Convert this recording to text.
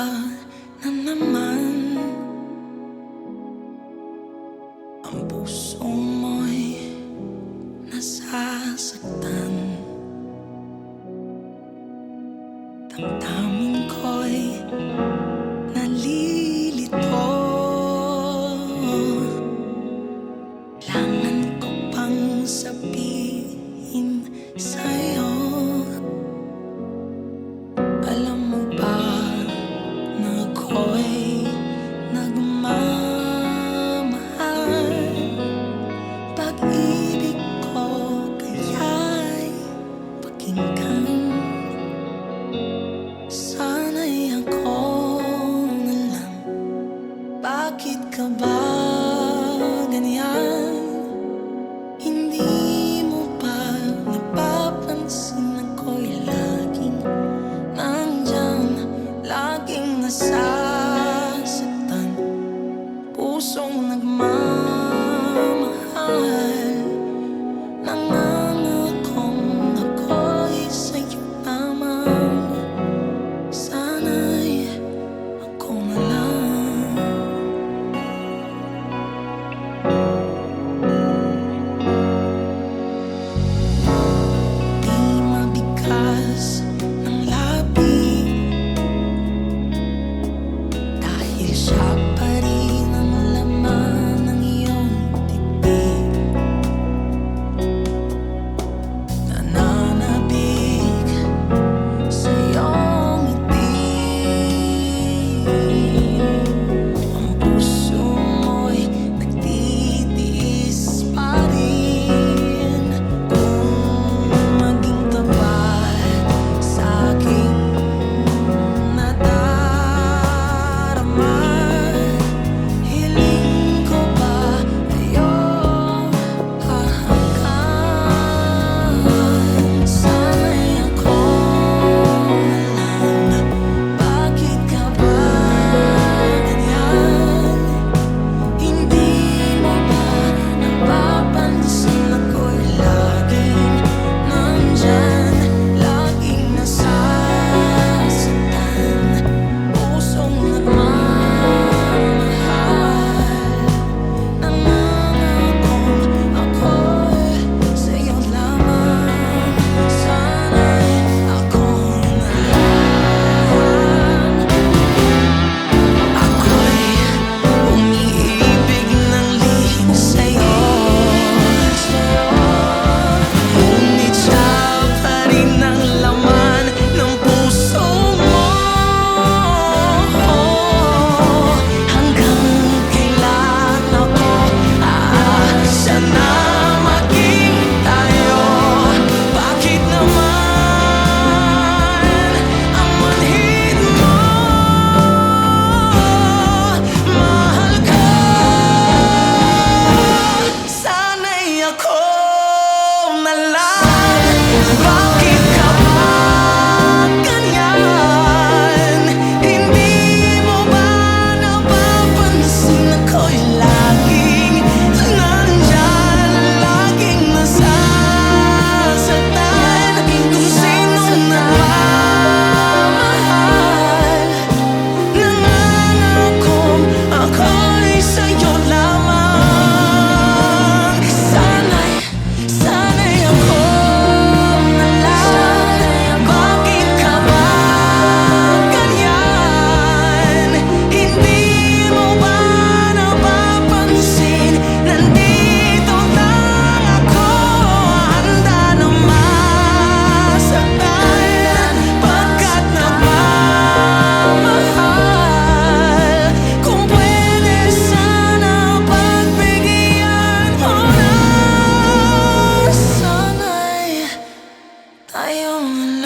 na naman ang puso mo'y nasasaktan. Damdamin ko'y nalilito. Kailangan ko pang sabihin sa'yo. Alam mo ba na ako'y nagmamahal? Pag-ibig ko kaya'y pakinggan. Sana'y ako na lang. Bakit ka ba ganyan? Hindi mo ba napapansin ako'y laging nandyan, laging nasasaktan, pusong nagmamahal. Nangangakong ako'y sa'yo lamang. Sana'y ako na lang. Di mabigkas ng labi, dahil siya pa rin ang laman ng iyong bibig. Nananabik sa iyong ngiti. Ang puso mo'y nagtitiis pa rin kung maging tapat sa aking nadarama. Hiling ko ba iyong hahanggan? Sana'y ako na lang. Bakit ka ba ganyan? Hindi mo ba napapansin ako'y laging nandyan, laging nasasaktan, pusong nagmamahal. Nangangakong ako'y sa'yo lamang. Sana'y ako na lang. Ako'y umiibig ng lihim sa'yo, ngunit siya pa rin ang laman ng puso mo. Hanggang kailan ako aasa na maging tayo? Bakit naman ang manhid mo? Mahal ka. Sana'y ako na lang. Bakit ka ba ganyan? Hindi mo ba napapansin ako'y laging nandyan, laging nasasaktan, kung sinong nagmamahal. Nangangakong ako'y sa'yo lamang. Sana'y ako na lang. Bakit ka ba ganyan? Hindi mo ba napapansin? Nandito lang ako, handa na masaktan, pagkat nagmamahal. Kung pwede sana pagbigyan mo na. Sana'y tayo na